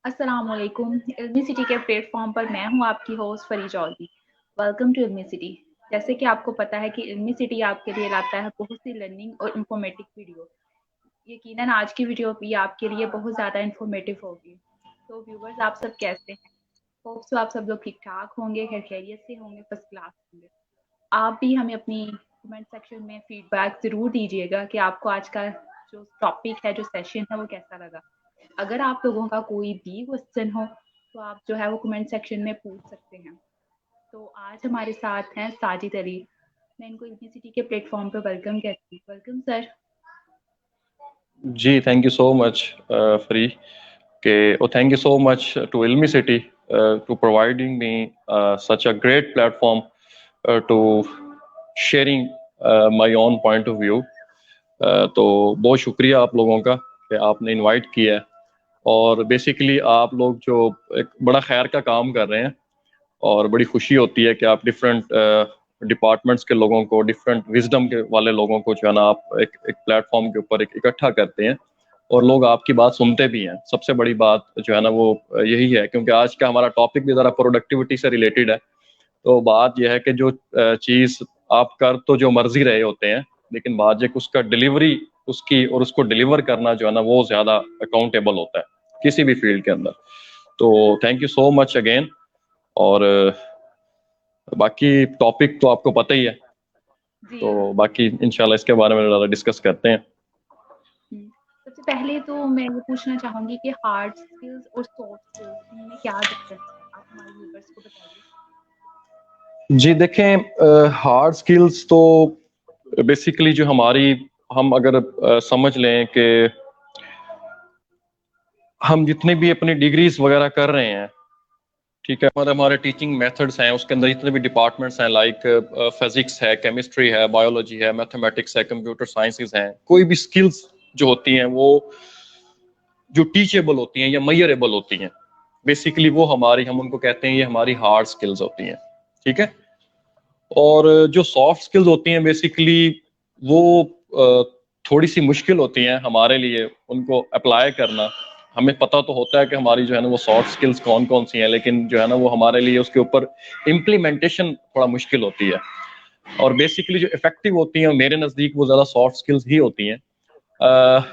السلام علیکم، علمی سٹی کے پلیٹ فارم پر میں ہوں آپ کی host Fari Chaudhry. Welcome to Ilmi city. جیسے کہ آپ کو پتا ہے کہ علمی سٹی آپ کے لیے لاتا ہے بہت سی لرننگ اور انفارمیٹو ویڈیو۔ یقیناً آج کی ویڈیو بھی آپ کے لیے بہت زیادہ انفارمیٹو ہوگی۔ تو ویورز آپ سب کیسے ہیں؟ ہوپ سو آپ سب لوگ ٹھیک ٹھاک ہوں گے، خیریت سے ہوں گے، فرسٹ کلاس ہوں گے۔ آپ بھی ہمیں اپنی کمنٹ سیکشن میں فیڈ بیک ضرور دیجیے گا کہ آپ کو آج کا جو ٹاپک ہے، جو سیشن ہے، وہ کیسا لگا۔ اگر آپ لوگوں کا کوئی بھی کوسچن ہو تو آپ جو ہے وہ کمنٹ سیکشن میں پوچھ سکتے ہیں۔ تو آج ہمارے ساتھ ہیں ساجد علی، میں ان کو علمی سٹی کے پلیٹ فارم پہ ویلکم کہتی ہوں۔ Welcome sir. جی thank you so much Fari thank you so much to Ilmi City to providing me such a great platform to sharing my own point of view. تو بہت شکریہ آپ لوگوں کا کہ آپ نے انوائٹ کیا ہے، اور بیسیکلی آپ لوگ جو ایک بڑا خیر کا کام کر رہے ہیں، اور بڑی خوشی ہوتی ہے کہ آپ ڈفرینٹ ڈپارٹمنٹس کے لوگوں کو، ڈفرینٹ وزڈم کے والے لوگوں کو جو ہے نا آپ ایک پلیٹ فارم کے اوپر اکٹھا کرتے ہیں، اور لوگ آپ کی بات سنتے بھی ہیں۔ سب سے بڑی بات جو ہے نا وہ یہی ہے، کیونکہ آج کا ہمارا ٹاپک بھی ذرا پروڈکٹیوٹی سے ریلیٹڈ ہے۔ تو بات یہ ہے کہ جو چیز آپ کر تو جو مرضی رہے ہوتے ہیں، لیکن بات یہ کہ اس کا ڈیلیوری اس کی اور اس کو ڈیلیور کرنا جو ہے نا وہ زیادہ اکاؤنٹیبل ہوتا ہے کسی بھی فیلڈ کے اندر۔ تو thank you so much again, اور باقی ٹاپک تو آپ کو پتہ ہی ہے، تو باقی انشاءاللہ اس کے بارے میں زیادہ ڈسکس کرتے ہیں۔ سب سے پہلے تو میں یہ پوچھنا چاہوں گی کہ ہارڈ اسکلز اور سافٹ اسکلز ان میں کیا ڈفرنس ہے، آپ ہمارے ویورز کو بتائیے۔ جی دیکھیں، ہارڈ اسکلز تو بیسیکلی جو ہم اگر سمجھ لیں کہ ہم جتنے بھی اپنی ڈگریز وغیرہ کر رہے ہیں، ٹھیک ہے، ہمارے ٹیچنگ میتھڈس ہیں، اس کے اندر جتنے بھی ڈپارٹمنٹس ہیں، لائک فزکس ہے، کیمسٹری ہے، بایولوجی ہے، میتھمیٹکس ہے، کمپیوٹر سائنسز ہیں، کوئی بھی اسکلز جو ہوتی ہیں وہ جو ٹیچیبل ہوتی ہیں یا میئریبل ہوتی ہیں، بیسیکلی وہ ہم ان کو کہتے ہیں یہ ہماری ہارڈ اسکلز ہوتی ہیں، ٹھیک ہے۔ اور جو سافٹ اسکلز ہوتی ہیں بیسیکلی وہ تھوڑی سی مشکل ہوتی ہیں ہمارے لیے ان کو اپلائی کرنا۔ ہمیں پتہ تو ہوتا ہے کہ ہماری جو ہے نا وہ سافٹ اسکلز کون کون سی ہیں، لیکن جو ہے نا وہ ہمارے لیے اس کے اوپر امپلیمنٹیشن تھوڑا مشکل ہوتی ہے۔ اور بیسیکلی جو افیکٹو ہوتی ہیں میرے نزدیک وہ زیادہ سافٹ اسکلز ہی ہوتی ہیں۔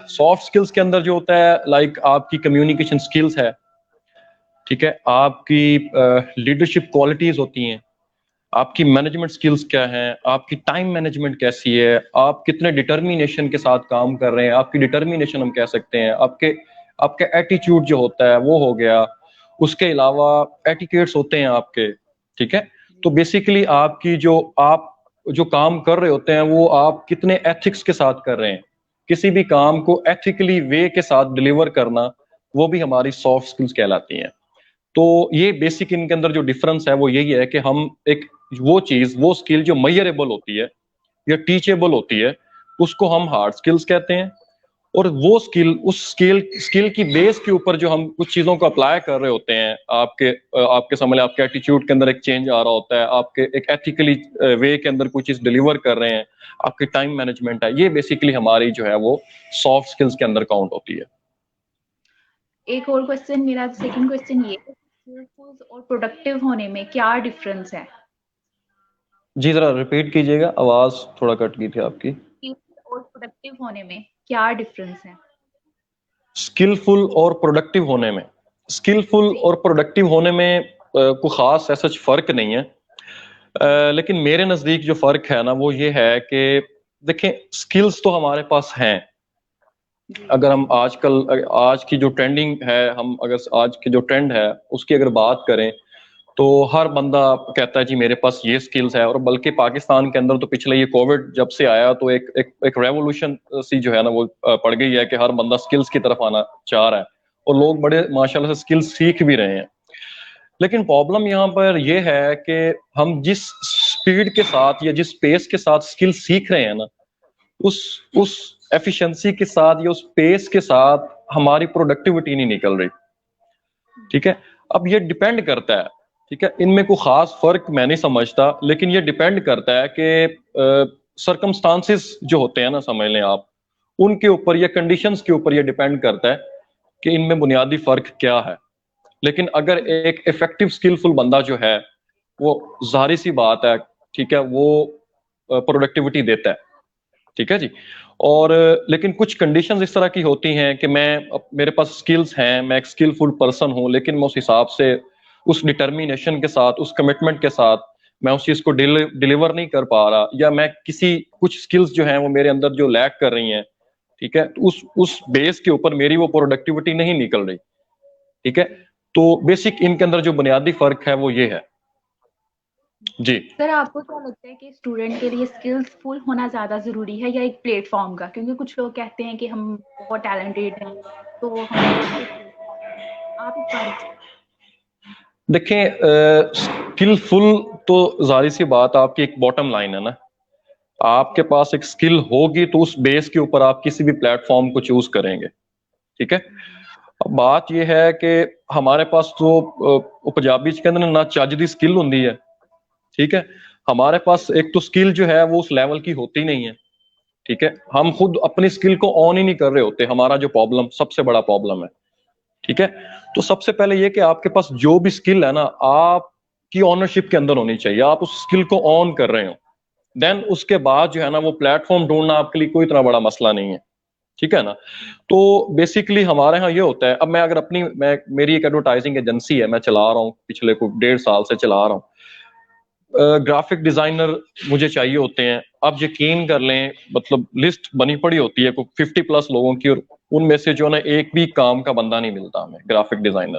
سافٹ اسکلز کے اندر جو ہوتا ہے لائک آپ کی کمیونیکیشن اسکلز ہے، ٹھیک ہے، آپ کی لیڈرشپ کوالٹیز ہوتی ہیں، آپ کی مینجمنٹ سکلز کیا ہیں، آپ کی ٹائم مینجمنٹ کیسی ہے، آپ کتنے ڈٹرمینیشن کے ساتھ کام کر رہے ہیں، آپ کی ڈٹرمینیشن ہم کہہ سکتے ہیں، آپ کا ایٹیچیوڈ جو ہوتا ہے وہ ہو گیا، اس کے علاوہ ایٹیکیٹس ہوتے ہیں آپ کے، ٹھیک ہے۔ تو بیسیکلی آپ جو کام کر رہے ہوتے ہیں وہ آپ کتنے ایتھکس کے ساتھ کر رہے ہیں، کسی بھی کام کو ایتھیکلی وے کے ساتھ ڈیلیور کرنا، وہ بھی ہماری سافٹ سکلز کہلاتی ہیں۔ تو یہ بیسک ان کے اندر جو ڈفرنس ہے وہ یہی ہے کہ ہم وہ اسکل جو میئریبل ہوتی ہے یا ٹیچیبل ہوتی ہے اس کو ہم ہارڈ سکلز کہتے ہیں، اور وہ اسکل کی بیس کے اوپر جو ہم کچھ چیزوں کو اپلائی کر رہے ہوتے ہیں، آپ کے سامنے آپ کے ایٹیٹیوڈ کے اندر ایک چینج آ رہا ہوتا ہے، آپ کے ایک ایتھیکلی وے کے اندر کوئی چیز ڈیلیور کر رہے ہیں، آپ کی ٹائم مینجمنٹ ہے، یہ بیسیکلی ہماری جو ہے وہ سافٹ اسکلز کے اندر کاؤنٹ ہوتی ہے۔ ایک اور کوسچن، میرا سیکنڈ کوسچن یہ ہے، اسکلفل اور پروڈکٹیو ہونے میں کیا ڈفرنس ہے؟ جی ذرا ریپیٹ کیجیے گا، آواز تھوڑا کٹ گئی تھی آپ کی۔ اور پروڈکٹیو ہونے میں کیا ڈفرنس ہے؟ اسکلفل اور پروڈکٹیو ہونے میں، اسکلفل اور پروڈکٹیو ہونے میں کوئی خاص ایسا فرق نہیں ہے، لیکن میرے نزدیک جو فرق ہے نا وہ یہ ہے کہ دیکھیں اسکلز تو ہمارے پاس ہیں۔ اگر ہم آج کی جو ٹرینڈنگ ہے، ہم اگر آج کی جو ٹرینڈ ہے اس کی اگر بات کریں تو ہر بندہ کہتا ہے جی میرے پاس یہ سکلز ہے، اور بلکہ پاکستان کے اندر تو پچھلے یہ کووڈ جب سے آیا تو ایک ریولوشن سی جو ہے نا وہ پڑ گئی ہے کہ ہر بندہ سکلز کی طرف آنا چاہ رہا ہے، اور لوگ بڑے ماشاءاللہ سے سکلز سیکھ بھی رہے ہیں۔ لیکن پرابلم یہاں پر یہ ہے کہ ہم جس سپیڈ کے ساتھ یا جس پیس کے ساتھ سکل سیکھ رہے ہیں نا، اس ایفیشنسی کے ساتھ یا اس پیس کے ساتھ ہماری پروڈکٹیوٹی نہیں نکل رہی، ٹھیک ہے۔ اب یہ ڈیپینڈ کرتا ہے، ٹھیک ہے، ان میں کوئی خاص فرق میں نہیں سمجھتا، لیکن یہ ڈیپینڈ کرتا ہے کہ سرکمسٹانسز جو ہوتے ہیں نا، سمجھ لیں آپ، ان کے اوپر یا کنڈیشنز کے اوپر یہ ڈیپینڈ کرتا ہے کہ ان میں بنیادی فرق کیا ہے. لیکن اگر ایک افیکٹو اسکلفل بندہ جو ہے وہ ظاہری سی بات ہے ٹھیک ہے وہ پروڈکٹیوٹی دیتا ہے ٹھیک ہے جی. اور لیکن کچھ کنڈیشنز اس طرح کی ہوتی ہیں کہ میرے پاس اسکلز ہیں, میں ایک اسکلفل پرسن ہوں, لیکن میں اس حساب سے اس ڈٹرمینیشن کے ساتھ اس کمٹمنٹ کے ساتھ میں اس چیز کو ڈیلیور نہیں کر پا رہا, یا میں کچھ اسکلز جو ہیں وہ میرے اندر جو لیک کر رہی ہیں ٹھیک ہے, تو اس بیس کے اوپر میری وہ پروڈکٹیوٹی نہیں نکل رہی ٹھیک ہے. تو بیسک ان کے اندر جو بنیادی فرق ہے وہ یہ ہے جی. سر آپ کو کیا لگتا ہے کہ اسٹوڈنٹ کے لیے اسکلز فل ہونا زیادہ ضروری ہے یا ایک پلیٹ فارم کا؟ کیونکہ کچھ لوگ کہتے ہیں کہ ہم بہت ٹیلنٹڈ ہیں تو ہم آپ اس بارے میں دیکھیں اسکل فل تو ظاہر سی بات آپ کی ایک باٹم لائن ہے نا, آپ کے پاس ایک اسکل ہوگی تو اس بیس کے اوپر آپ کسی بھی پلیٹ فارم کو چوز کریں گے ٹھیک ہے. اب بات یہ ہے کہ ہمارے پاس تو پنجابی کے اندر نہ چج دی اسکل ہوں ہے ٹھیک ہے, ہمارے پاس ایک تو اسکل جو ہے وہ اس لیول کی ہوتی نہیں ہے ٹھیک ہے, ہم خود اپنی اسکل کو آن ہی نہیں کر رہے ہوتے, ہمارا جو پرابلم سب سے بڑا پرابلم ہے ٹھیک ہے. تو سب سے پہلے یہ کہ آپ کے پاس جو بھی اسکل ہے نا آپ کی آنرشپ کے اندر ہونی چاہیے, آپ اس اسکل کو آن کر رہے ہو, دین اس کے بعد جو ہے نا وہ پلیٹ فارم ڈھونڈنا آپ کے لیے کوئی اتنا بڑا مسئلہ نہیں ہے ٹھیک ہے نا. تو بیسیکلی ہمارے ہاں یہ ہوتا ہے, اب میں اگر میری ایک ایڈورٹائزنگ ایجنسی ہے, میں چلا رہا ہوں پچھلے 1.5 سال سے چلا رہا ہوں, گرافک ڈیزائنر مجھے چاہیے ہوتے ہیں. آپ یقین کر لیں مطلب لسٹ بنی پڑی ہوتی ہے 50+ لوگوں کی, اور ان میں سے جو نا ایک بھی کام کا بندہ نہیں ملتا ہمیں گرافک ڈیزائنر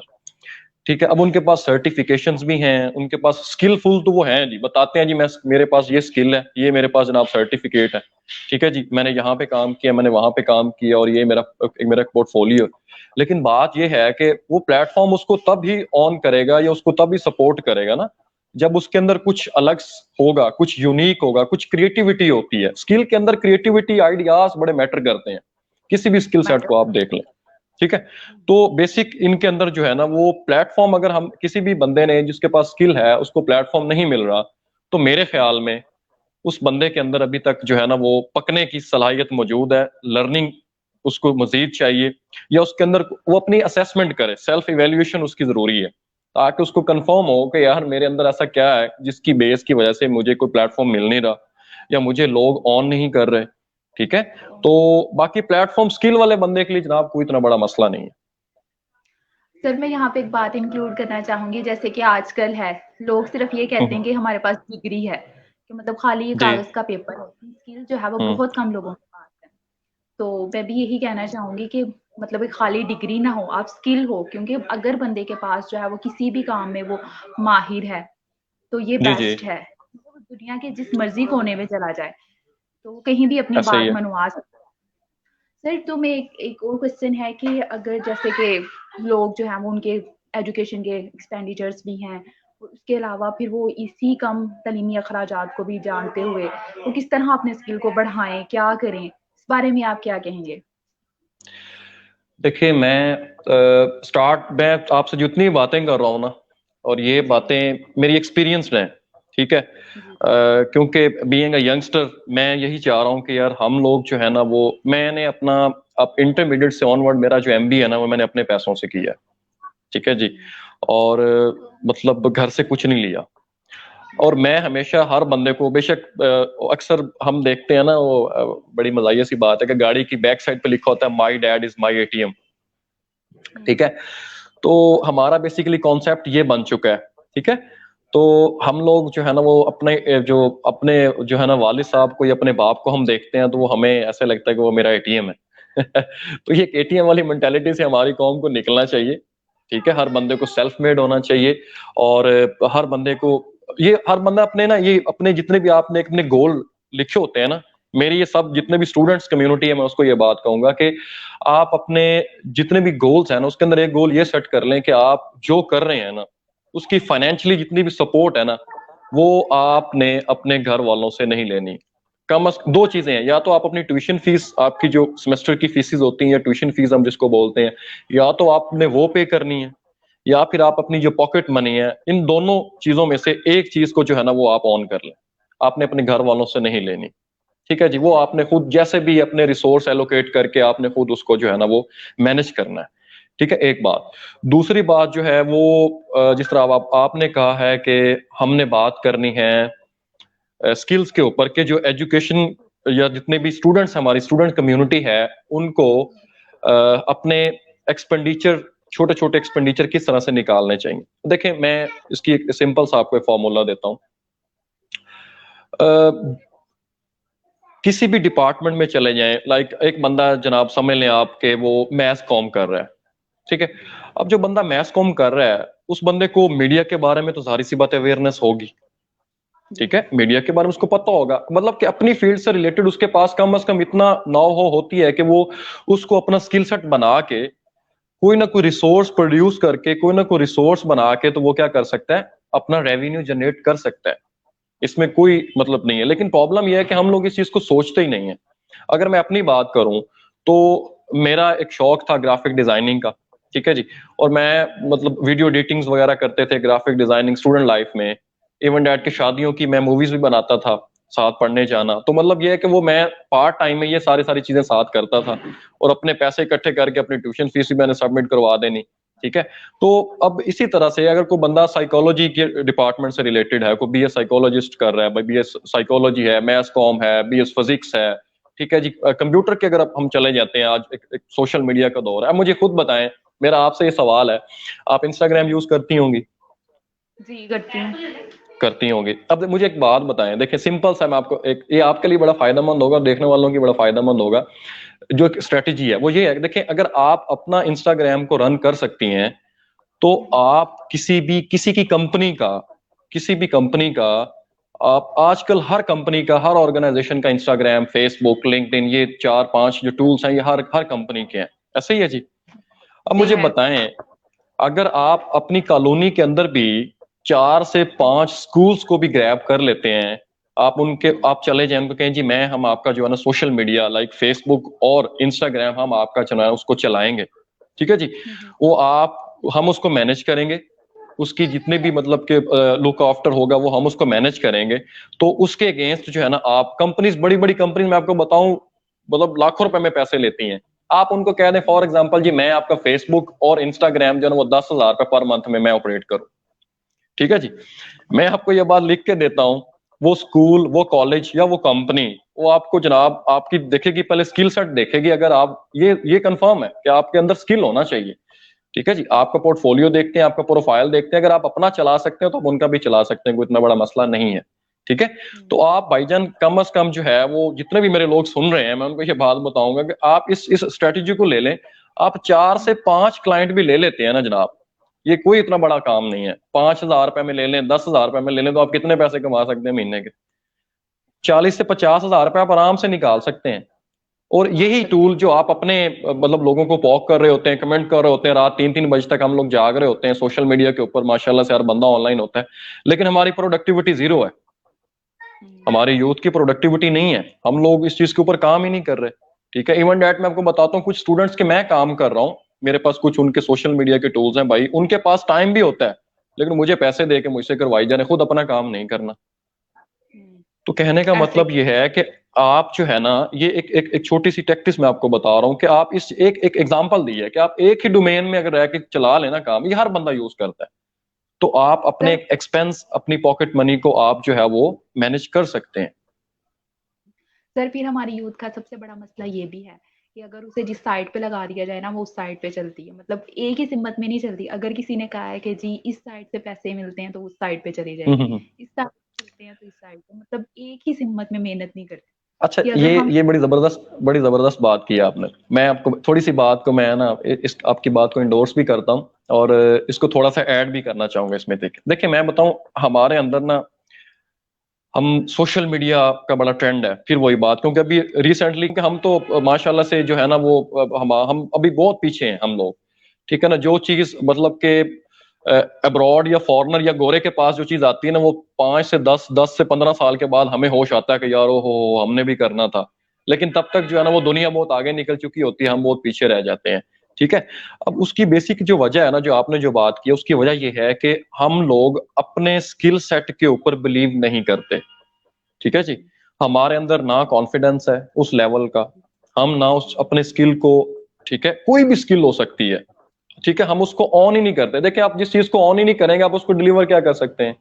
ٹھیک ہے. اب ان کے پاس سرٹیفکیشنز بھی ہیں, ان کے پاس اسکلفل تو وہ ہیں جی, بتاتے ہیں جی میرے پاس یہ اسکل ہے, یہ میرے پاس جناب سرٹیفکیٹ ہے ٹھیک ہے جی, میں نے یہاں پہ کام کیا, میں نے وہاں پہ کام کیا, اور یہ میرا پورٹ فولیو. لیکن بات یہ ہے کہ وہ پلیٹ فارم اس کو تب ہی آن کرے گا یا اس کو تب ہی سپورٹ کرے گا نا جب اس کے اندر کچھ الگ ہوگا, کچھ یونیک ہوگا, کچھ کریٹیوٹی ہوتی ہے. اسکل کے اندر کریٹیوٹی آئیڈیاز بڑے میٹر کرتے ہیں, کسی بھی اسکل سیٹ کو آپ دیکھ لیں ٹھیک ہے. تو بیسک ان کے اندر جو ہے نا وہ پلیٹ فارم, اگر ہم کسی بھی بندے نے جس کے پاس اسکل ہے اس کو پلیٹ فارم نہیں مل رہا, تو میرے خیال میں اس بندے کے اندر ابھی تک جو ہے نا وہ پکنے کی صلاحیت موجود ہے, لرننگ اس کو مزید چاہیے, یا اس کے اندر وہ اپنی اسیسمنٹ کرے, سیلف ایویلیویشن اس کی ضروری ہے, تاکہ اس کو کنفرم ہو کہ یار میرے اندر ایسا کیا ہے جس کی بیس کی وجہ سے مجھے کوئی پلیٹ فارم مل نہیں رہا یا مجھے لوگ آن نہیں کر رہے ٹھیک ہے. تو باقی پلیٹ فارم اسکل والے بندے کے لیے جناب کوئی اتنا بڑا مسئلہ نہیں ہے. سر میں یہاں پہ ایک بات انکلوڈ کرنا چاہوں گی, جیسے کہ آج کل ہے لوگ صرف یہ کہتے ہیں کہ ہمارے پاس ڈگری ہے, کہ مطلب خالی یہ جی کاغذ کا پیپر ہے, اسکل جو ہے وہ بہت کم لوگوں کے پاس ہے. تو میں بھی یہی کہنا چاہوں گی کہ مطلب ایک خالی ڈگری نہ ہو, آپ اسکل ہو, کیونکہ اگر بندے کے پاس جو ہے وہ کسی بھی کام میں وہ ماہر ہے تو یہ جی جی بیسٹ ہے. دنیا کے جس مرضی کونے میں چلا جائے تو وہ کہیں بھی اپنی ایسا ہی بات ہے. منوا سکتا. سر تو میں ایک اور کوشچن ہے کہ اگر جیسے کہ لوگ جو ہیں وہ ان کے ایجوکیشن کے ایکسپینڈیچرز بھی ہیں, اس کے علاوہ پھر وہ اسی کم تعلیمی اخراجات کو بھی جانتے ہوئے وہ کس طرح اپنے اسکل کو بڑھائیں, کیا کریں, اس بارے میں آپ کیا کہیں گے؟ دیکھیے میں آپ سے جتنی باتیں کر رہا ہوں نا, اور یہ باتیں میری ایکسپیرینس ہیں ٹھیک ہے, کیونکہ بینگ اے ینگسٹر میں یہی چاہ رہا ہوں کہ یار ہم لوگ جو ہے نا وہ, میں نے اپنا اب انٹرمیڈیٹ سے آن ورڈ میرا جو MBA ہے نا وہ میں نے اپنے پیسوں سے کیا ٹھیک ہے جی, اور مطلب گھر سے کچھ نہیں لیا. اور میں ہمیشہ ہر بندے کو, بے شک اکثر ہم دیکھتے ہیں نا وہ بڑی مزاحیہ سی بات ہے کہ گاڑی کی بیک سائڈ پہ لکھا ہوتا ہے my dad is my ATM ٹھیک ہے. تو ہمارا بیسیکلی کانسیپٹ یہ بن چکا ہے ٹھیک ہے. تو ہم لوگ جو ہے نا وہ اپنے جو ہے نا والد صاحب کو یا اپنے باپ کو ہم دیکھتے ہیں تو وہ ہمیں ایسا لگتا ہے کہ وہ میرا ATM ہے. تو یہ ATM والی مینٹالٹی سے ہماری قوم کو نکلنا چاہیے ٹھیک ہے. ہر بندے کو سیلف میڈ ہونا چاہیے, اور ہر بندے کو ہر بندہ اپنے نا یہ اپنے جتنے بھی آپ نے اپنے گول لکھے ہوتے ہیں نا, میری یہ سب جتنے بھی اسٹوڈنٹس کمیونٹی ہے میں اس کو یہ بات کہوں گا کہ آپ اپنے جتنے بھی گولز ہیں نا اس کے اندر ایک گول یہ سیٹ کر لیں کہ آپ جو کر رہے ہیں نا اس کی فائنینشلی جتنی بھی سپورٹ ہے نا وہ آپ نے اپنے گھر والوں سے نہیں لینی. کم از کم 2 چیزیں ہیں, یا تو آپ اپنی ٹیوشن فیس, آپ کی جو سیمسٹر کی فیسز ہوتی ہیں یا ٹیوشن فیس ہم جس کو بولتے ہیں, یا تو آپ نے وہ پے کرنی ہے, یا پھر آپ اپنی جو پاکٹ منی ہے, ان دونوں چیزوں میں سے ایک چیز کو جو ہے نا وہ آپ آن کر لیں, آپ نے اپنے گھر والوں سے نہیں لینی ٹھیک ہے جی. وہ آپ نے خود جیسے بھی اپنے ریسورس ایلوکیٹ کر کے آپ نے خود اس کو جو ہے نا وہ مینج کرنا ہے. ٹھیک ہے, ایک بات. دوسری بات جو ہے وہ جس طرح آپ نے کہا ہے کہ ہم نے بات کرنی ہے اسکلز کے اوپر کہ جو ایجوکیشن یا جتنے بھی اسٹوڈنٹس ہماری اسٹوڈنٹ کمیونٹی ہے ان کو اپنے ایکسپینڈیچر چھوٹے چھوٹے ایکسپینڈیچر کس طرح سے نکالنے چاہیے. دیکھیں میں اس کی ایک سمپل سا آپ کو فارمولا دیتا ہوں. کسی بھی ڈپارٹمنٹ میں چلے جائیں, لائک ایک بندہ جناب سمجھ لیں آپ کہ وہ میس کام کر رہا ہے. ٹھیک ہے, اب جو بندہ میس کام کر رہا ہے اس بندے کو میڈیا کے بارے میں تو ظاہر سی بات اویئرنیس ہوگی. ٹھیک ہے, میڈیا کے بارے میں اس کو پتہ ہوگا, مطلب کہ اپنی فیلڈ سے ریلیٹڈ اس کے پاس کم از کم اتنا نو ہو ہوتی ہے کہ وہ اس کو اپنا سکل سیٹ بنا کے کوئی نہ کوئی ریسورس پروڈیوس کر کے کوئی نہ کوئی ریسورس بنا کے تو وہ کیا کر سکتا ہے, اپنا ریونیو جنریٹ کر سکتا ہے. اس میں کوئی مطلب نہیں ہے. لیکن پرابلم یہ ہے کہ ہم لوگ اس چیز کو سوچتے ہی نہیں ہیں. اگر میں اپنی بات کروں تو میرا ایک شوق تھا گرافک ڈیزائننگ کا. ٹھیک ہے جی, اور میں مطلب ویڈیو ایڈیٹنگز وغیرہ کرتے تھے, گرافک ڈیزائننگ اسٹوڈنٹ لائف میں. ایون ڈیڈ کی شادیوں کی میں موویز بھی بناتا تھا, ساتھ پڑھنے جانا. تو مطلب یہ ہے کہ وہ میں پارٹ ٹائم میں یہ ساری چیزیں ساتھ کرتا تھا, اور اپنے پیسے اکٹھے کر کے اپنی ٹیوشن فیس بھی میں نے سبمٹ کروا دینی. ٹھیک ہے, تو اب اسی طرح سے اگر کوئی بندہ سائیکالوجی کے ڈپارٹمنٹ سے ریلیٹڈ ہے, کوئی بی ایس سائیکالوجسٹ کر رہا ہے, بی ایس سائیکالوجی ہے, میتھس کام ہے, بی ایس فزکس ہے. ٹھیک ہے جی, کمپیوٹر کے اگر ہم چلے جاتے ہیں, آج ایک سوشل میڈیا کا دور ہے. اب مجھے خود بتائیں, میرا آپ سے یہ سوال ہے, آپ انسٹاگرام یوز کرتی ہوں گی؟ جی کرتی ہوں. کرتی ہوں گی. اب مجھے ایک بات بتائیں, دیکھیں سمپل سا, میں آپ کو ایک, یہ آپ کے لیے بڑا فائدہ مند ہوگا, دیکھنے والوں کی بڑا فائدہ مند ہوگا. جو ایک اسٹریٹجی ہے وہ یہ ہے, دیکھیں اگر آپ اپنا انسٹاگرام کو رن کر سکتی ہیں تو آپ کسی کی کمپنی کا آپ آج کل ہر کمپنی کا, ہر آرگنائزیشن کا انسٹاگرام, فیس بک, لنکڈ ان, یہ 4-5 جو ٹولز ہیں یہ ہر کمپنی کے ہیں. ایسے ہی ہے جی. اب مجھے بتائیں, اگر آپ اپنی کالونی کے اندر بھی 4 سے 5 سکولز کو بھی گریب کر لیتے ہیں, آپ چلے جائیں, ان کو کہیں جی ہم آپ کا جو ہے نا سوشل میڈیا لائک فیس بک اور انسٹاگرام ہم آپ کا اس کو چلائیں گے. ٹھیک ہے جی, ہم اس کو مینج کریں گے, اس کی جتنے بھی مطلب کہ لک آفٹر ہوگا وہ ہم اس کو مینج کریں گے. تو اس کے اگینسٹ جو ہے نا آپ کمپنیز, بڑی بڑی کمپنیز میں آپ کو بتاؤں مطلب لاکھوں روپے میں پیسے لیتی ہیں. آپ ان کو کہہ دیں فار ایگزامپل جی میں آپ کا فیس بک اور انسٹاگرام جو ہے نا وہ 10,000 روپے پر منتھ میں آپریٹ کروں. ٹھیک ہے جی, میں آپ کو یہ بات لکھ کے دیتا ہوں, وہ اسکول, وہ کالج یا وہ کمپنی وہ آپ کو جناب آپ کی دیکھے گی, پہلے اسکل سیٹ دیکھے گی. اگر آپ یہ کنفرم ہے کہ آپ کے اندر اسکل ہونا چاہیے. ٹھیک ہے جی, آپ کا پورٹ فولیو دیکھتے ہیں, آپ کا پروفائل دیکھتے ہیں, اگر آپ اپنا چلا سکتے ہیں تو آپ ان کا بھی چلا سکتے ہیں, کوئی اتنا بڑا مسئلہ نہیں ہے. ٹھیک ہے, تو آپ بھائی جان کم از کم جو ہے وہ جتنے بھی میرے لوگ سن رہے ہیں میں ان کو یہ بات بتاؤں گا کہ آپ اس اسٹریٹجی کو لے لیں. آپ 4 سے 5 کلائنٹ بھی لے لیتے ہیں نا جناب, یہ کوئی اتنا بڑا کام نہیں ہے. 5,000 روپے میں لے لیں, 10,000 روپے میں لے لیں, تو آپ کتنے پیسے کما سکتے ہیں مہینے کے؟ 40 سے 50,000 روپے آپ آرام سے نکال سکتے ہیں. اور یہی ٹول جو آپ اپنے مطلب لوگوں کو پوک کر رہے ہوتے ہیں, کمنٹ کر رہے ہوتے ہیں, رات 3 بجے تک ہم لوگ جاگ رہے ہوتے ہیں سوشل میڈیا کے اوپر, ماشاءاللہ سے ہر بندہ آن لائن ہوتا ہے, لیکن ہماری پروڈکٹیوٹی زیرو ہے. ہماری یوتھ کی پروڈکٹیوٹی نہیں ہے, ہم لوگ اس چیز کے اوپر کام ہی نہیں کر رہے. ٹھیک ہے, ایون ڈیٹ میں آپ کو بتاتا ہوں, کچھ اسٹوڈنٹس کے میں کام کر رہا ہوں, میرے پاس کچھ ان کے سوشل میڈیا کے ٹولز ہیں بھائی, ان کے پاس ٹائم بھی ہوتا ہے لیکن مجھے پیسے دے کے مجھ سے کروائی جانے, خود اپنا کام نہیں کرنا. تو کہنے کا مطلب یہ ہے کہ آپ جو ہے نا, یہ ایک چھوٹی سی ٹیکٹس میں آپ کو بتا رہا ہوں کہ آپ اس ایک ایگزامپل دی ہے کہ آپ ایک ہی ڈومین میں اگر رہ کے چلا لینا کام, یہ ہر بندہ یوز کرتا ہے, تو آپ اپنے ایکسپینس, اپنی پاکٹ منی کو آپ جو ہے وہ مینج کر سکتے ہیں. سر پھر ہماری یوتھ کا سب سے بڑا مسئلہ یہ بھی ہے کہ اگر اسے جس سائٹ پہ لگا دیا جائے نا وہ اس سائٹ پہ چلتی ہے, مطلب ایک ہی سمت میں نہیں چلتی. اگر کسی نے کہا ہے کہ جی اس سائٹ سے پیسے ملتے ہیں تو اس سائٹ پہ چلی جائے گی, اس سائٹ پہ ملتے ہیں تو اس سائٹ پہ, مطلب ایک ہی سمت میں محنت نہیں کرتی. اچھا, یہ بڑی زبردست بات کی آپ نے. میں آپ کو تھوڑی سی بات کو میں نا آپ کی بات کو انڈورس بھی کرتا ہوں اور اس کو تھوڑا سا ایڈ بھی کرنا چاہوں گا اس میں. دیکھیں میں بتاؤں, ہمارے اندر نا ہم سوشل میڈیا کا بڑا ٹرینڈ ہے. پھر وہی بات, کیونکہ ابھی ریسنٹلی ہم تو ماشاءاللہ سے جو ہے نا وہ ہم ابھی بہت پیچھے ہیں ہم لوگ. ٹھیک ہے نا, جو چیز مطلب کہ ابراڈ یا فارنر یا گورے کے پاس جو چیز آتی ہے نا وہ 5 سے 10 سے 15 سال کے بعد ہمیں ہوش آتا ہے کہ یار ہو ہم نے بھی کرنا تھا. لیکن تب تک جو ہے نا وہ دنیا بہت آگے نکل چکی ہوتی ہے, ہم بہت پیچھے رہ جاتے ہیں. ٹھیک ہے, اب اس کی بیسک جو وجہ ہے نا, جو آپ نے جو بات کی, اس کی وجہ یہ ہے کہ ہم لوگ اپنے سکل سیٹ کے اوپر بلیو نہیں کرتے. ٹھیک ہے جی, ہمارے اندر نہ کانفیڈنس ہے اس لیول کا, ہم نہ اس اپنے اسکل کو, ٹھیک ہے, کوئی بھی اسکل ہو سکتی ہے, ٹھیک ہے, ہم اس کو آن ہی نہیں کرتے. دیکھیں آپ جس چیز کو آن ہی نہیں کریں گے آپ اس کو ڈلیور کیا کر سکتے ہیں,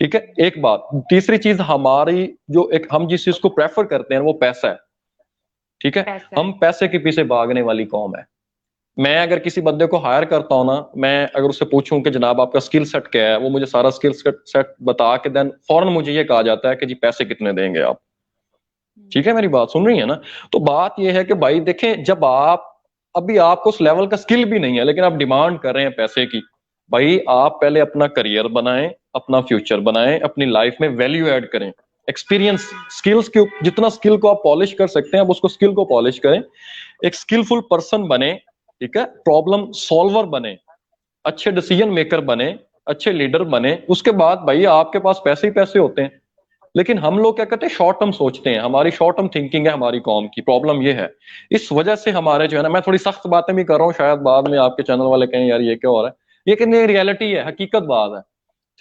ٹھیک ہے, ایک بات. تیسری چیز, ہماری جو ایک ہم جس چیز کو پریفر کرتے ہیں وہ پیسہ ہے, ٹھیک ہے, پیسہ ہے. ہم پیسے کے پیچھے بھاگنے والی قوم ہے. میں اگر کسی بندے کو ہائر کرتا ہوں نا, میں اگر اس سے پوچھوں کہ جناب آپ کا اسکل سیٹ کیا ہے, وہ مجھے سارا اسکل سیٹ بتا کے دین فوراً مجھے یہ کہا جاتا ہے کہ جی پیسے کتنے دیں گے آپ. ٹھیک ہے, میری بات سن رہی ہے نا؟ تو بات یہ ہے کہ بھائی دیکھیں, جب آپ ابھی آپ کو اس لیول کا اسکل بھی نہیں ہے لیکن آپ ڈیمانڈ کر رہے ہیں پیسے کی, بھائی آپ پہلے اپنا کریئر بنائیں, اپنا فیوچر بنائیں, اپنی لائف میں ویلیو ایڈ کریں, ایکسپیرینس, اسکلز کے جتنا اسکل کو آپ پالش کر سکتے ہیں آپ اس کو اسکل کو پالش کریں, ایک اسکلفل پرسن بنے, ٹھیک ہے, پرابلم سالور بنے, اچھے ڈیسیجن میکر بنے, اچھے لیڈر بنے. اس کے بعد بھائی آپ کے پاس پیسے ہی پیسے ہوتے ہیں. لیکن ہم لوگ کیا کرتے ہیں, شارٹ ٹرم سوچتے ہیں, ہماری شارٹ ٹرم تھنکنگ ہے ہماری قوم کی. پرابلم یہ ہے, اس وجہ سے ہمارے جو ہے نا, میں تھوڑی سخت باتیں بھی کر رہا ہوں, شاید بعد میں آپ کے چینل والے کہیں یار یہ کیا ہو رہا ہے, لیکن یہ ریئلٹی ہے, حقیقت بات ہے,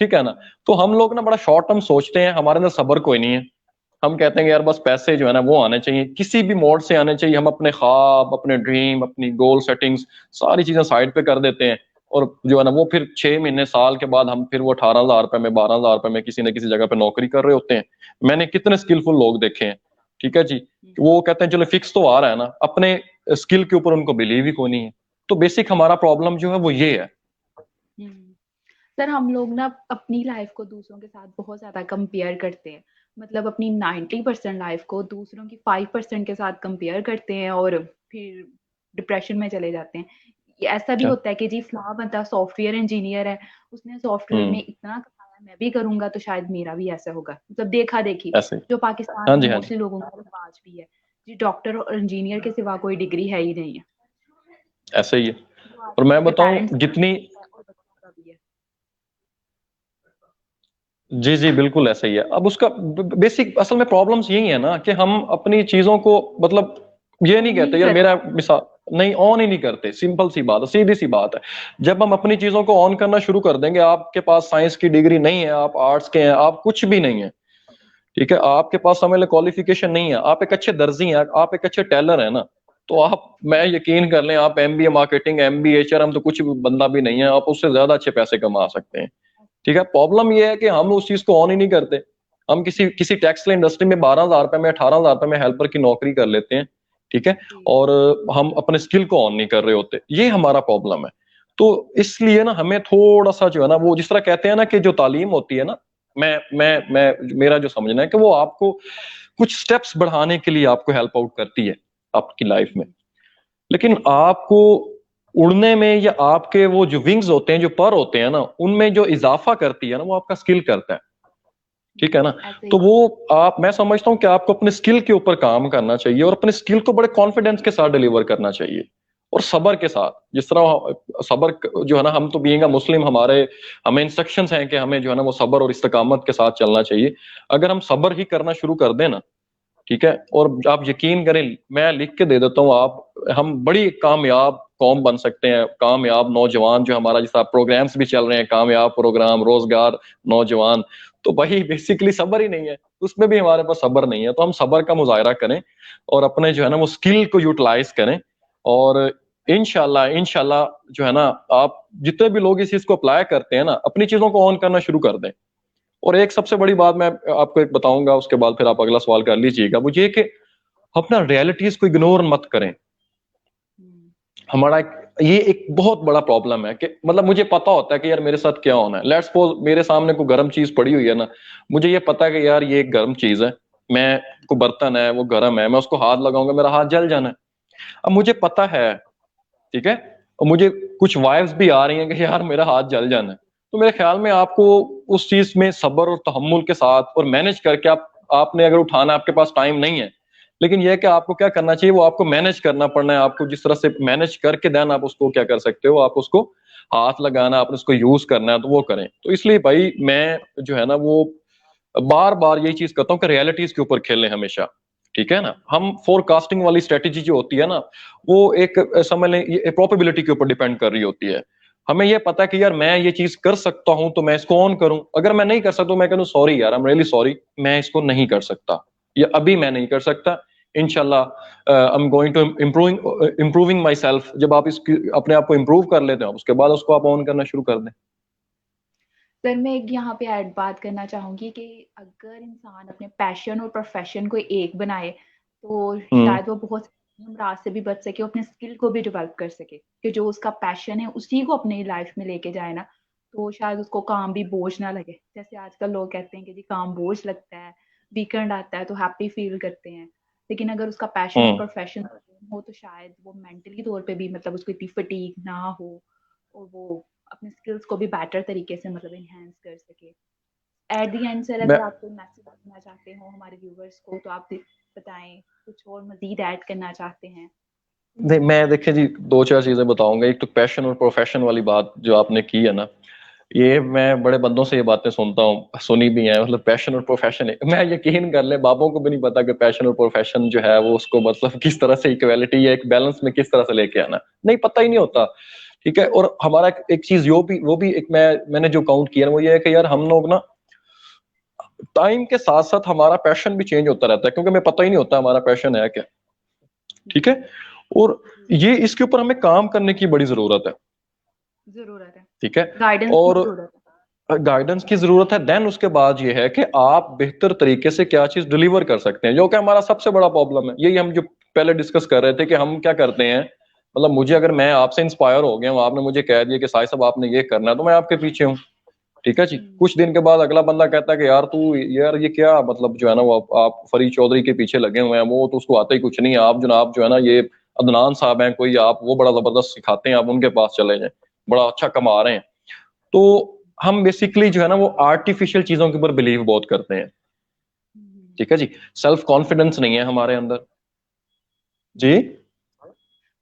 ٹھیک ہے نا. تو ہم لوگ نا بڑا شارٹ ٹرم سوچتے ہیں, ہمارے اندر صبر کوئی نہیں ہے. ہم کہتے ہیں کہ یار بس پیسے جو ہے نا وہ آنے چاہیے, کسی بھی موڈ سے آنے چاہیے. ہم اپنے خواب, اپنے ڈریم, اپنی گول سیٹنگز ساری چیزیں سائڈ پہ کر دیتے ہیں, اور جو ہے نا وہ پھر 6 مہینے سال کے بعد ہم پھر وہ 18,000 روپے میں 12,000 روپے میں کسی نہ کسی جگہ پہ نوکری کر رہے ہوتے ہیں. میں نے کتنے اسکلفل لوگ دیکھے ہیں, ٹھیک ہے جی, وہ کہتے ہیں چلو فکس تو آ رہا ہے نا, اپنے اسکل کے اوپر ان کو بلیو ہی کوئی نہیں ہے. تو بیسک ہمارا پرابلم جو ہے وہ یہ ہے. سر ہم لوگ نا اپنی لائف کو دوسروں کے ساتھ بہت زیادہ کمپیئر کرتے ہیں, مطلب اپنی 90% لائف کو دوسروں کی 5% کے ساتھ کمپیئر کرتے ہیں اور پھر ڈپریشن میں چلے جاتے ہیں. ایسا بھی ہوتا ہے کہ جی فلاں بندہ سافٹ ویئر انجینئر ہے, اس نے سافٹ ویئر میں اتنا کمایا, میں بھی کروں گا تو شاید میرا بھی ایسا ہوگا. مطلب دیکھا دیکھی ایسے جو پاکستان ہاں میں جی, ہاں جی, موسٹلی لوگوں کا رواج بھی ہے, جی ڈاکٹر اور انجینئر کے سوا کوئی ڈگری ہے ہی نہیں ہے. ایسے ہی ہے. وہ آج اور میں کل کے بتاؤں پیرنٹس جتنی, اور بچوں کا بھی ہے. جی جی بالکل ایسا ہی ہے. اب اس کا بیسک اصل میں پرابلمس یہی ہے نا کہ ہم اپنی چیزوں کو مطلب یہ نہیں کہتے یار میرا مثال نہیں, آن ہی نہیں کرتے. سمپل سی بات ہے, سیدھی سی بات ہے. جب ہم اپنی چیزوں کو آن کرنا شروع کر دیں گے, آپ کے پاس سائنس کی ڈگری نہیں ہے, آپ آرٹس کے ہیں, آپ کچھ بھی نہیں ہے, ٹھیک ہے, آپ کے پاس سمجھ لیں کوالیفیکیشن نہیں ہے, آپ ایک اچھے درزی ہیں, آپ ایک اچھے ٹیلر ہیں نا, تو آپ, میں یقین کر لیں, آپ M B A marketing, M B H R, ہم تو کچھ بندہ بھی نہیں ہے, آپ اس سے زیادہ اچھے پیسے کما سکتے ہیں. ٹھیک ہے, پرابلم یہ ہے کہ ہم اس چیز کو آن ہی نہیں کرتے. ہم کسی ٹیکسٹائل انڈسٹری میں 12,000 روپے میں 18,000 روپے میں ہیلپر کی نوکری کر لیتے ہیں, ٹھیک ہے, اور ہم اپنے اسکل کو آن نہیں کر رہے ہوتے. یہ ہمارا پرابلم ہے. تو اس لیے نا ہمیں تھوڑا سا جو ہے نا, وہ جس طرح کہتے ہیں نا کہ جو تعلیم ہوتی ہے نا, میں میرا جو سمجھنا ہے کہ وہ آپ کو کچھ سٹیپس بڑھانے کے لیے آپ کو ہیلپ آؤٹ کرتی ہے آپ کی لائف میں, لیکن آپ کو اڑنے میں یا آپ کے وہ جو ونگز ہوتے ہیں, جو پر ہوتے ہیں نا, ان میں جو اضافہ کرتی ہے نا وہ آپ کا اسکل کرتا ہے. ٹھیک ہے نا, تو وہ آپ, میں سمجھتا ہوں کہ آپ کو اپنے اسکل کے اوپر کام کرنا چاہیے اور اپنے اسکل کو بڑے کانفیڈنس کے ساتھ ڈیلیور کرنا چاہیے, اور صبر کے ساتھ. جس طرح صبر جو ہے نا, ہم تو بینگ اے مسلم, ہمیں انسٹرکشنز ہیں کہ ہمیں جو ہے نا وہ صبر اور استقامت کے ساتھ چلنا چاہیے. اگر ہم صبر ہی کرنا شروع کر دیں نا, ٹھیک ہے, اور آپ یقین کریں, میں لکھ کے دے دیتا ہوں, ہم بڑی کامیاب قوم بن سکتے ہیں. کامیاب نوجوان جو ہمارا, جس طرح پروگرامز بھی چل رہے ہیں, کامیاب پروگرام, روزگار نوجوان, تو وہی بیسیکلی صبر ہی نہیں ہے, اس میں بھی ہمارے پاس صبر نہیں ہے. تو ہم صبر کا مظاہرہ کریں اور اپنے جو ہے نا وہ اسکل کو یوٹیلائز کریں, اور انشاءاللہ جو ہے نا, آپ جتنے بھی لوگ اس چیز کو اپلائی کرتے ہیں نا, اپنی چیزوں کو آن کرنا شروع کر دیں. اور ایک سب سے بڑی بات میں آپ کو ایک بتاؤں گا, اس کے بعد پھر آپ اگلا سوال کر لیجئے گا, وہ یہ کہ اپنا ریئلٹیز کو اگنور مت کریں. ہمارا یہ ایک بہت بڑا پرابلم ہے کہ مطلب مجھے پتا ہوتا ہے کہ یار میرے ساتھ کیا ہونا ہے. لیٹس سپوز میرے سامنے کوئی گرم چیز پڑی ہوئی ہے نا, مجھے یہ پتا ہے کہ یار یہ ایک گرم چیز ہے, میں کو برتن ہے وہ گرم ہے, میں اس کو ہاتھ لگاؤں گا میرا ہاتھ جل جانا ہے. اب مجھے پتا ہے, ٹھیک ہے, اور مجھے کچھ وائبس بھی آ رہی ہیں کہ یار میرا ہاتھ جل جانا ہے, تو میرے خیال میں آپ کو اس چیز میں صبر اور تحمل کے ساتھ اور مینج کر کے, آپ نے اگر اٹھانا, آپ کے پاس ٹائم نہیں ہے, لیکن یہ کہ آپ کو کیا کرنا چاہیے, وہ آپ کو مینج کرنا پڑنا ہے. آپ کو جس طرح سے مینج کر کے دین آپ اس کو کیا کر سکتے ہو, آپ اس کو ہاتھ لگانا, آپ نے اس کو یوز کرنا ہے, تو وہ کریں. تو اس لیے بھائی میں جو ہے نا وہ بار بار یہی چیز کرتا ہوں کہ ریئلٹیز کے اوپر کھیلیں ہمیشہ, ٹھیک ہے نا. ہم فور کاسٹنگ والی اسٹریٹجی جو ہوتی ہے نا, وہ ایک سمجھ لیں پروبیبلٹی کے اوپر ڈیپینڈ کر رہی ہوتی ہے. ہمیں یہ پتا ہے کہ یار میں یہ چیز کر سکتا ہوں تو میں اس کو آن کروں, اگر میں نہیں کر سکتا تو میں کہوں سوری یار, آئی ایم ریئلی سوری, میں اس کو نہیں کر سکتا. یہ ابھی میں نہیں کر سکتا. انشاءاللہ I'm going to improving myself. جب آپ اپنے آپ کو امپروو کر لیتے ہیں اس کے بعد اس کو آپ آن کرنا شروع کر دیں. سر میں ایک یہاں پہ ایڈ بات کرنا چاہوں گی کہ اگر انسان اپنے پیشن اور پروفیشن کو ایک بنائے تو شاید وہ بہت امراض سے بھی بچ سکے, اپنے اسکل کو بھی ڈیولپ کر سکے, کہ جو اس کا پیشن ہے اسی کو اپنی لائف میں لے کے جائے نا, تو شاید اس کو کام بھی بوجھ نہ لگے. جیسے آج کل لوگ کہتے ہیں کہ جی کام بوجھ لگتا ہے, ویکینڈ آتا ہے تو ہیپی فیل کرتے ہیں, لیکن اگر اس کا پیشن اور پروفیشن ہو تو شاید وہ مینٹلی طور پہ بھی مطلب اس کو اتنی فٹیگ نہ ہو اور وہ اپنے اسکلس کو بھی بیٹر طریقے سے مطلب انہینس کر سکے. ایٹ دی اینڈ سر اگر آپ کوئی میسج دینا چاہتے ہو ہمارے ویورس کو تو آپ بتائیں, کچھ اور مزید ایڈ کرنا چاہتے ہیں؟ میں دیکھیں جی 2-4 چیزیں بتاؤں گا. ایک تو پیشن اور پروفیشن والی بات جو آپ نے کی ہے نا, یہ میں بڑے بندوں سے یہ باتیں سنتا ہوں, سنی بھی ہیں. مطلب پیشن اور پروفیشن ہے, میں یقین کر لیں بابوں کو بھی نہیں پتا کہ پیشن اور پروفیشن جو ہے وہ اس کو مطلب کس طرح سے ایکویلٹی یا ایک بیلنس میں کس طرح سے لے کے آنا, نہیں پتہ ہی نہیں ہوتا. ٹھیک ہے. اور ہمارا ایک چیز وہ بھی ایک میں نے جو کاؤنٹ کیا وہ یہ ہے کہ یار ہم لوگ نا ٹائم کے ساتھ ساتھ ہمارا پیشن بھی چینج ہوتا رہتا ہے, کیونکہ ہمیں پتہ ہی نہیں ہوتا ہمارا پیشن ہے کیا. ٹھیک ہے. اور یہ اس کے اوپر ہمیں کام کرنے کی بڑی ضرورت ہے. ٹھیک ہے. اور گائیڈنس کی ضرورت ہے. دین اس کے بعد یہ ہے کہ آپ بہتر طریقے سے کیا چیز ڈلیور کر سکتے ہیں, جو کہ ہمارا سب سے بڑا پرابلم ہے. یہی ہم جو پہلے ڈسکس کر رہے تھے کہ ہم کیا کرتے ہیں, مطلب مجھے اگر میں آپ سے انسپائر ہو گیا ہوں, آپ نے مجھے کہہ دیا کہ سائے صاحب آپ نے یہ کرنا ہے, تو میں آپ کے پیچھے ہوں. ٹھیک ہے جی. کچھ دن کے بعد اگلا بندہ کہتا ہے کہ یار یہ کیا مطلب جو ہے نا وہ آپ فرید چودھری کے پیچھے لگے ہوئے ہیں, وہ تو اس کو آتا ہی کچھ نہیں ہے, آپ جناب جو ہے نا یہ عدنان صاحب ہیں کوئی, آپ وہ بڑا زبردست سکھاتے ہیں, آپ ان کے پاس چلے جائیں, بڑا اچھا کما رہے ہیں. تو ہم بیسیکلی جو ہے نا وہ آرٹیفیشل چیزوں کے اوپر بلیو بہت کرتے ہیں. ٹھیک ہے جی. سیلف کانفیڈنس نہیں ہے ہمارے اندر. جی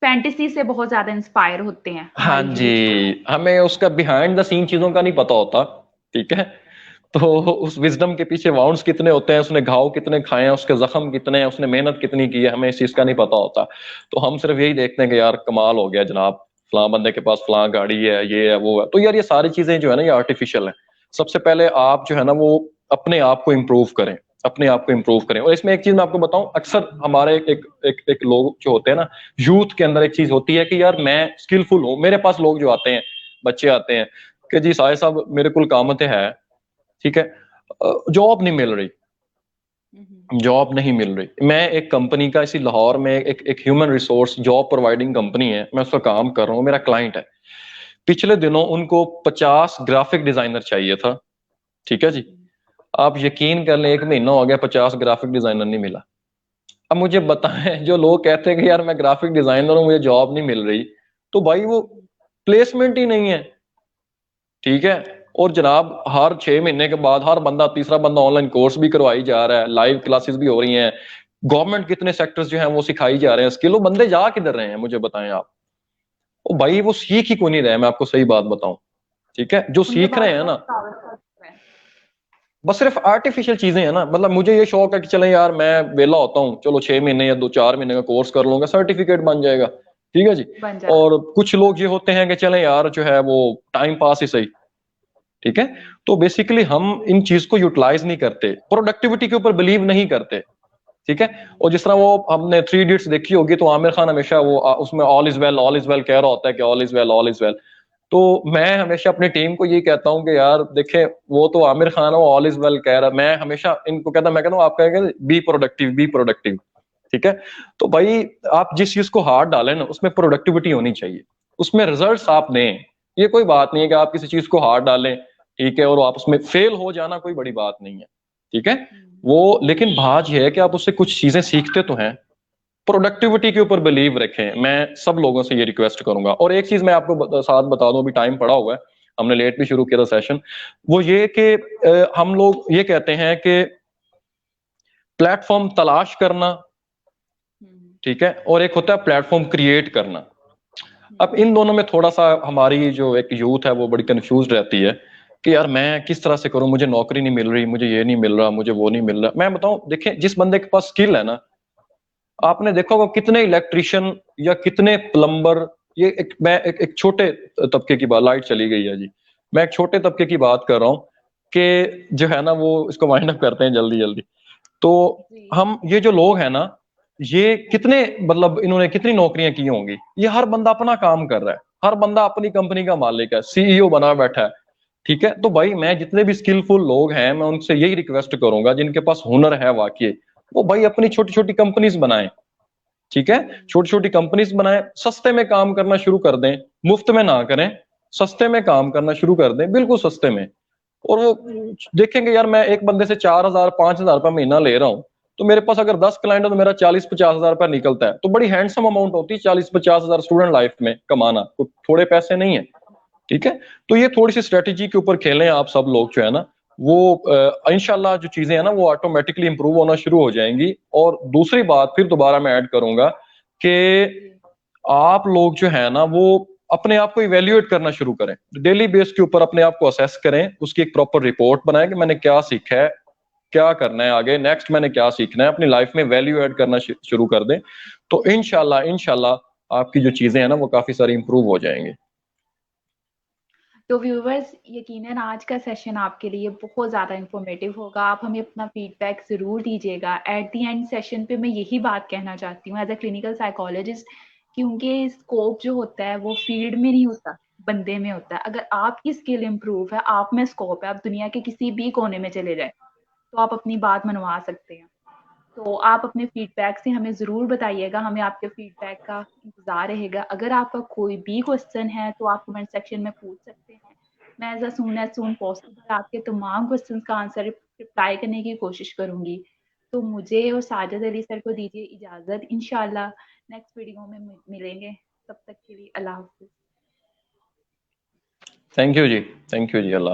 فینٹیسی سے بہت زیادہ انسپائر ہوتے ہیں. ہاں جی, ہمیں اس کا بیہائنڈ دا سین چیزوں کا نہیں پتا ہوتا. ٹھیک ہے. تو اس وزڈم کے پیچھے واؤنڈز کتنے ہوتے ہیں, اس نے گھاؤ کتنے کھائے ہیں, اس کے زخم کتنے ہیں, اس نے محنت کتنی کی ہے, ہمیں اس چیز کا نہیں پتا ہوتا. تو ہم صرف یہی دیکھتے ہیں کہ یار کمال ہو گیا جناب, فلاں بندے کے پاس فلاں گاڑی ہے, یہ ہے وہ ہے. تو یار یہ ساری چیزیں جو ہے نا یہ آرٹیفیشل ہیں. سب سے پہلے آپ جو ہے نا وہ اپنے آپ کو امپروو کریں, اپنے آپ کو امپروو کریں. اور اس میں ایک چیز میں آپ کو بتاؤں, اکثر ہمارے ایک لوگ جو ہوتے ہیں نا یوتھ کے اندر ایک چیز ہوتی ہے کہ یار میں اسکلفل ہوں. میرے پاس لوگ جو آتے ہیں, بچے آتے ہیں کہ جی سائے صاحب میرے کل کامتیں ہے, ٹھیک ہے, جاب نہیں مل رہی, جاب نہیں مل رہی. میں ایک کمپنی کا اسی لاہور میں ایک human resource job providing company ہے, میں اس کا کام کر رہا ہوں, میرا کلائنٹ ہے. پچھلے دنوں ان کو 50 گرافک ڈیزائنر چاہیے تھا. ٹھیک ہے جی. آپ یقین کر لیں 1 مہینہ ہو گیا 50 گرافک ڈیزائنر نہیں ملا. اب مجھے بتائیں, جو لوگ کہتے ہیں کہ یار میں گرافک ڈیزائنر ہوں مجھے جاب نہیں مل رہی, تو بھائی وہ پلیسمنٹ ہی نہیں ہے. ٹھیک ہے. اور جناب ہر 6 مہینے کے بعد ہر بندہ تیسرا بندہ آن لائن کورس بھی کروائی جا رہا ہے, لائیو کلاسز بھی ہو رہی ہیں, گورنمنٹ کتنے سیکٹرز جو ہیں وہ سکھائی جا رہے ہیں اسکل. وہ بندے جا کدھر رہے ہیں مجھے بتائیں آپ. بھائی وہ سیکھ ہی کو نہیں رہے, میں آپ کو صحیح بات بتاؤں. ٹھیک ہے. جو سیکھ رہے ہیں نا بس صرف آرٹیفیشل چیزیں ہیں نا. مطلب مجھے یہ شوق ہے کہ چلیں یار میں ویلا ہوتا ہوں, چلو 6 مہینے یا 2-4 مہینے کا کورس کر لوں گا, سرٹیفکیٹ بن جائے گا. ٹھیک ہے جی. اور کچھ لوگ یہ ہوتے ہیں کہ چلیں یار جو ہے وہ ٹائم پاس ہی صحیح. ٹھیک ہے. تو بیسیکلی ہم ان چیز کو یوٹیلائز نہیں کرتے, پروڈکٹیوٹی کے اوپر بلیو نہیں کرتے. ٹھیک ہے. اور جس طرح وہ ہم نے 3 ایڈیٹس دیکھی ہوگی تو عامر خان ہمیشہ وہ اس میں آل از ویل کہہ رہا ہوتا ہے کہ آل از ویل. تو میں ہمیشہ اپنی ٹیم کو یہ کہتا ہوں کہ یار دیکھیں وہ تو عامر خان ہے, وہ آل از ویل کہہ رہا ہے, میں ہمیشہ ان کو کہتا ہوں آپ کہیں گے بی پروڈکٹیو. ٹھیک ہے. تو بھائی آپ جس چیز کو ہاتھ ڈالیں نا اس میں پروڈکٹیوٹی ہونی چاہیے, اس میں ریزلٹس آپ دیں. یہ کوئی بات نہیں ہے کہ آپ کسی چیز کو ہاتھ ڈالیں, ٹھیک ہے, اور آپ اس میں فیل ہو جانا کوئی بڑی بات نہیں ہے. ٹھیک ہے. وہ لیکن بات یہ ہے کہ آپ اس سے کچھ چیزیں سیکھتے تو ہیں. پروڈکٹیوٹی کے اوپر بلیو رکھیں, میں سب لوگوں سے یہ ریکویسٹ کروں گا. اور ایک چیز میں آپ کو ساتھ بتا دوں, ابھی ٹائم پڑا ہوا ہے, ہم نے لیٹ بھی شروع کیا تھا سیشن, وہ یہ کہ ہم لوگ یہ کہتے ہیں کہ پلیٹ فارم تلاش کرنا, ٹھیک ہے, اور ایک ہوتا ہے پلیٹ فارم کریٹ کرنا. اب ان دونوں میں تھوڑا سا ہماری جو ایک یوتھ ہے وہ بڑی کنفیوز رہتی ہے کہ یار میں کس طرح سے کروں, مجھے نوکری نہیں مل رہی, مجھے یہ نہیں مل رہا, مجھے وہ نہیں مل رہا. میں بتاؤں دیکھیں جس بندے کے پاس سکل ہے نا, آپ نے دیکھا ہوگا کتنے الیکٹریشین یا کتنے پلمبر, یہ میں ایک چھوٹے طبقے کی بات, لائٹ چلی گئی ہے جی, میں ایک چھوٹے طبقے کی بات کر رہا ہوں کہ جو ہے نا وہ اس کو وائنڈ اپ کرتے ہیں جلدی. تو جی ہم یہ جو لوگ ہیں نا یہ کتنے مطلب انہوں نے کتنی نوکریاں کی ہوں گی. یہ ہر بندہ اپنا کام کر رہا ہے, ہر بندہ اپنی کمپنی کا مالک ہے, سی ای او بنا بیٹھا ہے. ٹھیک ہے, تو بھائی میں جتنے بھی اسکلفل لوگ ہیں میں ان سے یہی ریکویسٹ کروں گا جن کے پاس ہنر ہے واقعی, وہ بھائی اپنی چھوٹی چھوٹی کمپنیز بنائیں. ٹھیک ہے, چھوٹی چھوٹی کمپنیز بنائیں, سستے میں کام کرنا شروع کر دیں, مفت میں نہ کریں, سستے میں کام کرنا شروع کر دیں, بالکل سستے میں. اور وہ دیکھیں گے یار میں ایک بندے سے 4,000 5,000 روپے مہینہ لے رہا ہوں, تو میرے پاس اگر 10 کلائنٹ ہے تو میرا 40-50 ہزار روپے نکلتا ہے, تو بڑی ہینڈسم اماؤنٹ ہوتی ہے 40-50 ہزار اسٹوڈنٹ لائف میں کمانا, تھوڑے پیسے نہیں ہے. ٹھیک ہے, تو یہ تھوڑی سی اسٹریٹجی کے اوپر کھیلیں آپ سب لوگ جو ہے نا, وہ انشاءاللہ جو چیزیں ہیں نا وہ آٹومیٹکلی امپروو ہونا شروع ہو جائیں گی. اور دوسری بات پھر دوبارہ میں ایڈ کروں گا کہ آپ لوگ جو ہے نا وہ اپنے آپ کو ایویلیویٹ کرنا شروع کریں, ڈیلی بیس کے اوپر اپنے آپ کو اسیس کریں, اس کی ایک پراپر رپورٹ بنائیں کہ میں نے کیا سیکھا ہے, کیا کرنا ہے آگے, نیکسٹ میں نے کیا سیکھنا ہے, اپنی لائف میں ویلیو ایڈ کرنا شروع کر دیں. تو انشاءاللہ آپ کی جو چیزیں ہیں نا وہ کافی ساری امپروو ہو جائیں گے. تو ویورز یقیناً آج کا سیشن آپ کے لیے بہت زیادہ انفارمیٹیو ہوگا. آپ ہمیں اپنا فیڈ بیک ضرور دیجیے گا. ایٹ دی اینڈ سیشن پہ میں یہی بات کہنا چاہتی ہوں ایز اے کلینکل سائیکالوجسٹ, کیونکہ اسکوپ جو ہوتا ہے وہ فیلڈ میں نہیں ہوتا, بندے میں ہوتا ہے. اگر آپ کی اسکل امپروو ہے, آپ میں اسکوپ ہے, آپ دنیا کے کسی بھی کونے میں چلے جائیں تو آپ اپنی بات منوا سکتے ہیں. تو آپ اپنے فیڈ بیک سے ہمیں ضرور بتائیے گا, ہمیں آپ کے فیڈ بیک کا انتظار رہے گا. اگر آپ کا کوئی بھی کوشچن ہے تو آپ کمنٹ سیکشن میں پوچھ سکتے ہیں. میں ایز سون پاسبل آپ کے تمام کوشچنس کا آنسر رپلائی کرنے کی کوشش کروں گی. تو مجھے اور ساجد علی سر کو دیجیے اجازت, انشاءاللہ نیکسٹ ویڈیو میں ملیں گے. تب تک کے لیے اللہ حافظ. تھینک یو جی, تھینک یو جی, اللہ